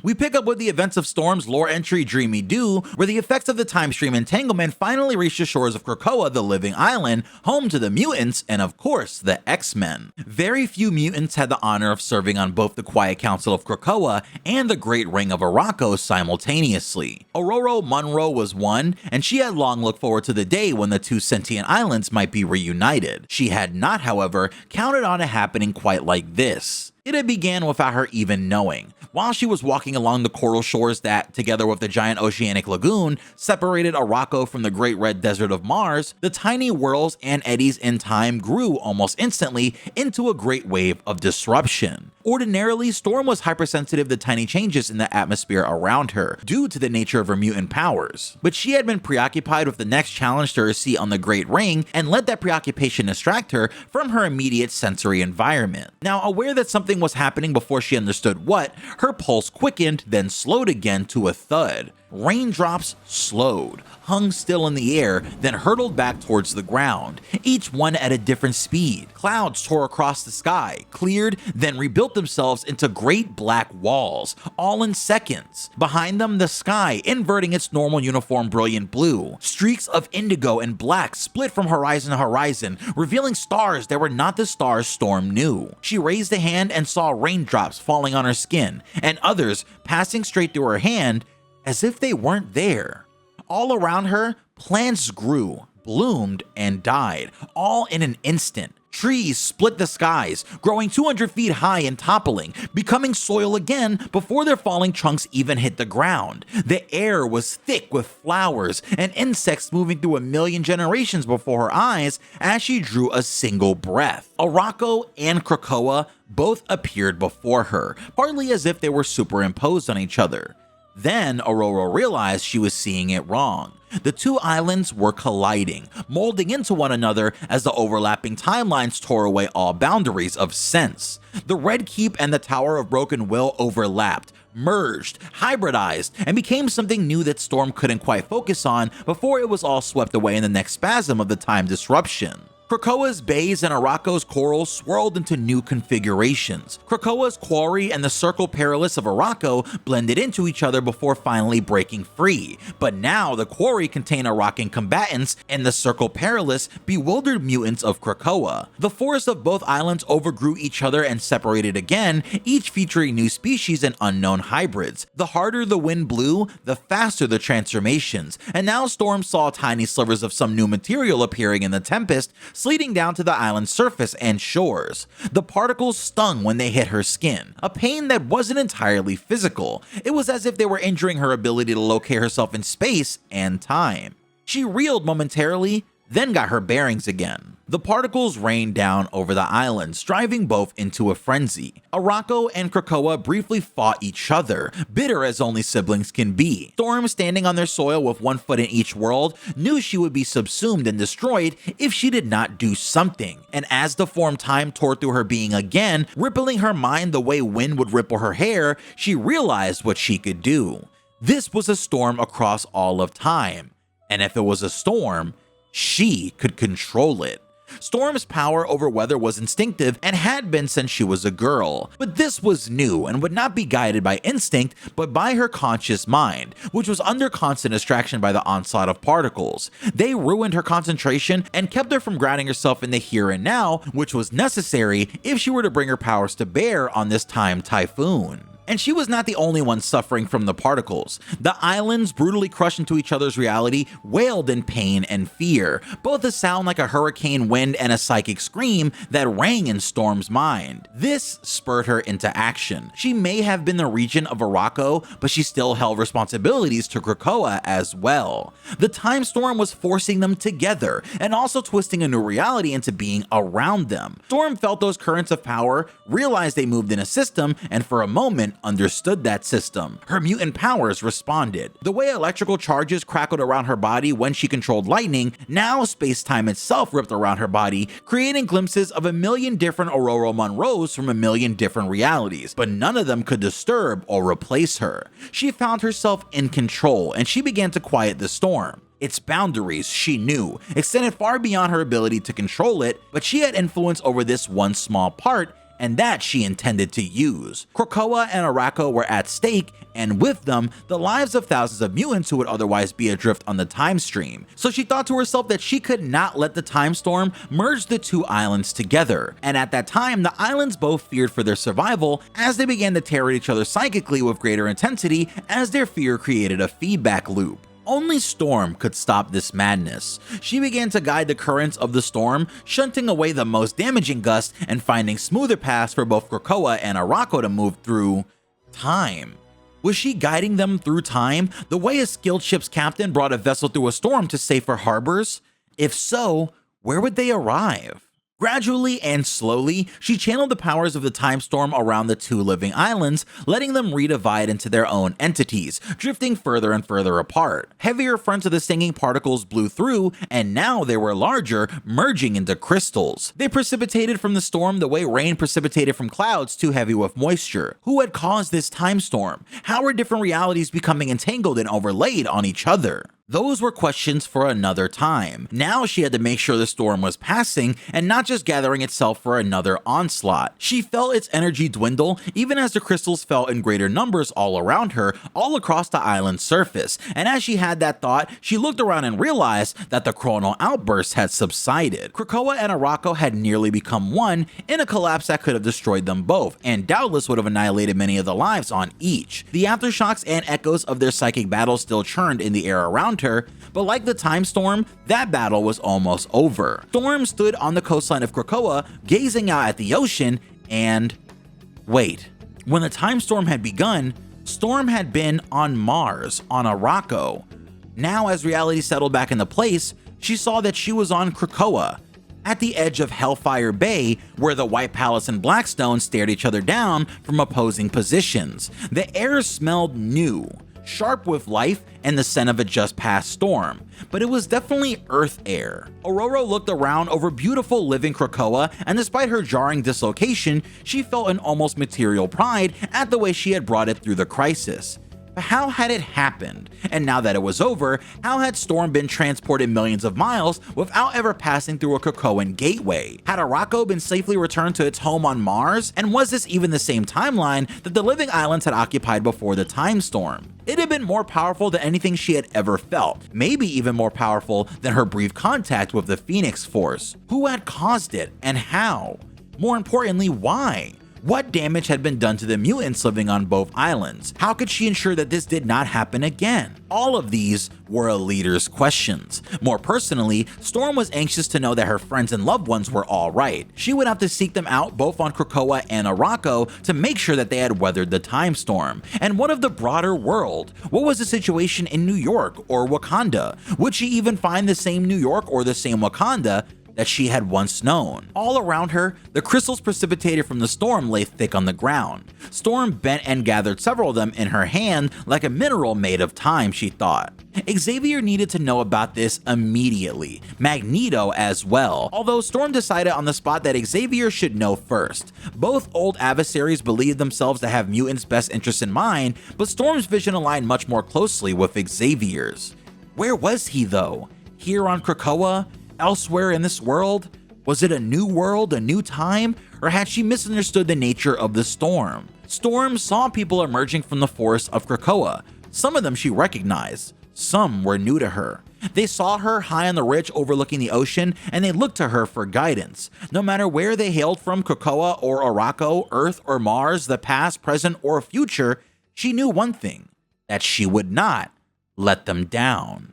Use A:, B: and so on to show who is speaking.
A: We pick up with the events of Storm's lore entry Dreamy Dew, where the effects of the Timestream Entanglement finally reach the shores of Krakoa, the living island, home to the mutants and of course the X-Men. Very few mutants had the honor of serving on both the Quiet Council of Krakoa and the Great Ring of Arakko simultaneously. Aurora Munro was one, and she had long looked forward to the day when the two sentient islands might be reunited. She had not, however, counted on it happening quite like this. It had began without her even knowing. While she was walking along the coral shores that, together with the giant oceanic lagoon, separated Arakko from the Great Red Desert of Mars, the tiny whirls and eddies in time grew almost instantly into a great wave of disruption. Ordinarily, Storm was hypersensitive to tiny changes in the atmosphere around her, due to the nature of her mutant powers. But she had been preoccupied with the next challenge to her seat on the Great Ring, and let that preoccupation distract her from her immediate sensory environment. Now, aware that something was happening before she understood what, her pulse quickened, then slowed again to a thud. Raindrops slowed, hung still in the air, then hurtled back towards the ground, each one at a different speed. Clouds tore across the sky, cleared, then rebuilt themselves into great black walls, all in seconds. Behind them, the sky inverting its normal uniform brilliant blue. Streaks of indigo and black split from horizon to horizon, revealing stars that were not the stars Storm knew. She raised a hand and saw raindrops falling on her skin, and others passing straight through her hand as if they weren't there. All around her, plants grew, bloomed, and died, all in an instant. Trees split the skies, growing 200 feet high and toppling, becoming soil again before their falling trunks even hit the ground. The air was thick with flowers and insects moving through a million generations before her eyes as she drew a single breath. Arakko and Krakoa both appeared before her, partly as if they were superimposed on each other. Then Aurora realized she was seeing it wrong. The two islands were colliding, molding into one another as the overlapping timelines tore away all boundaries of sense. The Red Keep and the Tower of Broken Will overlapped, merged, hybridized, and became something new that Storm couldn't quite focus on before it was all swept away in the next spasm of the time disruption. Krakoa's bays and Arakko's corals swirled into new configurations. Krakoa's quarry and the Circle Perilous of Arakko blended into each other before finally breaking free. But now the quarry contained Arakkan combatants and the Circle Perilous bewildered mutants of Krakoa. The forests of both islands overgrew each other and separated again, each featuring new species and unknown hybrids. The harder the wind blew, the faster the transformations, and now Storm saw tiny slivers of some new material appearing in the Tempest, sleeting down to the island's surface and shores. The particles stung when they hit her skin, a pain that wasn't entirely physical. It was as if they were injuring her ability to locate herself in space and time. She reeled momentarily, then got her bearings again. The particles rained down over the islands, driving both into a frenzy. Arakko and Krakoa briefly fought each other, bitter as only siblings can be. Storm, standing on their soil with one foot in each world, knew she would be subsumed and destroyed if she did not do something. And as the form time tore through her being again, rippling her mind the way wind would ripple her hair, she realized what she could do. This was a storm across all of time, and if it was a storm, she could control it. Storm's power over weather was instinctive and had been since she was a girl, but this was new and would not be guided by instinct but by her conscious mind, which was under constant distraction by the onslaught of particles. They ruined her concentration and kept her from grounding herself in the here and now, which was necessary if she were to bring her powers to bear on this time typhoon. And she was not the only one suffering from the particles. The islands, brutally crushed into each other's reality, wailed in pain and fear, both a sound like a hurricane wind and a psychic scream that rang in Storm's mind. This spurred her into action. She may have been the regent of Arakko, but she still held responsibilities to Krakoa as well. The time storm was forcing them together, and also twisting a new reality into being around them. Storm felt those currents of power, realized they moved in a system, and for a moment, understood that system. Her mutant powers responded. The way electrical charges crackled around her body when she controlled lightning, now space-time itself ripped around her body, creating glimpses of a million different Aurora Munros from a million different realities, but none of them could disturb or replace her. She found herself in control, and she began to quiet the storm. Its boundaries, she knew, extended far beyond her ability to control it, but she had influence over this one small part, and that she intended to use. Krakoa and Arakko were at stake, and with them, the lives of thousands of mutants who would otherwise be adrift on the time stream. So she thought to herself that she could not let the time storm merge the two islands together. And at that time, the islands both feared for their survival as they began to tear at each other psychically with greater intensity as their fear created a feedback loop. Only Storm could stop this madness. She began to guide the currents of the storm, shunting away the most damaging gusts and finding smoother paths for both Krakoa and Arakko to move through time. Was she guiding them through time the way a skilled ship's captain brought a vessel through a storm to safer harbors? If so, where would they arrive? Gradually and slowly, she channeled the powers of the time storm around the two living islands, letting them redivide into their own entities, drifting further and further apart. Heavier fronts of the stinging particles blew through, and now they were larger, merging into crystals. They precipitated from the storm the way rain precipitated from clouds too heavy with moisture. Who had caused this time storm? How were different realities becoming entangled and overlaid on each other? Those were questions for another time. Now she had to make sure the storm was passing and not just gathering itself for another onslaught. She felt its energy dwindle even as the crystals fell in greater numbers all around her, all across the island's surface. And as she had that thought, she looked around and realized that the chronal outburst had subsided. Krakoa and Arakko had nearly become one in a collapse that could have destroyed them both, and doubtless would have annihilated many of the lives on each. The aftershocks and echoes of their psychic battle still churned in the air around her, but like the time storm, that battle was almost over. Storm stood on the coastline of Krakoa, gazing out at the ocean, and wait. When the time storm had begun, Storm had been on Mars, on Arakko. Now, as reality settled back into place, she saw that she was on Krakoa, at the edge of Hellfire Bay, where the White Palace and Blackstone stared each other down from opposing positions. The air smelled new, sharp with life and the scent of a just passed storm, but it was definitely Earth air. Aurora looked around over beautiful living Krakoa, and despite her jarring dislocation, she felt an almost material pride at the way she had brought it through the crisis. But how had it happened? And now that it was over, how had Storm been transported millions of miles without ever passing through a Krakoan gateway? Had Arakko been safely returned to its home on Mars? And was this even the same timeline that the living islands had occupied before the time storm? It had been more powerful than anything she had ever felt, maybe even more powerful than her brief contact with the Phoenix Force. Who had caused it, and how? More importantly, why? What damage had been done to the mutants living on both islands? How could she ensure that this did not happen again? All of these were a leader's questions. More personally, Storm was anxious to know that her friends and loved ones were all right. She would have to seek them out both on Krakoa and Arakko to make sure that they had weathered the time storm. And what of the broader world? What was the situation in New York or Wakanda? Would she even find the same New York or the same Wakanda that she had once known? All around her, the crystals precipitated from the storm lay thick on the ground. Storm bent and gathered several of them in her hand like a mineral made of time, she thought. Xavier needed to know about this immediately, Magneto as well, although Storm decided on the spot that Xavier should know first. Both old adversaries believed themselves to have mutants' best interests in mind, but Storm's vision aligned much more closely with Xavier's. Where was he though? Here on Krakoa? Elsewhere in this world? Was it a new world, a new time, or had she misunderstood the nature of the storm? Storm saw people emerging from the forests of Krakoa. Some of them she recognized, some were new to her. They saw her high on the ridge overlooking the ocean, and they looked to her for guidance. No matter where they hailed from, Krakoa or Arakko, Earth or Mars, the past, present, or future, she knew one thing, that she would not let them down.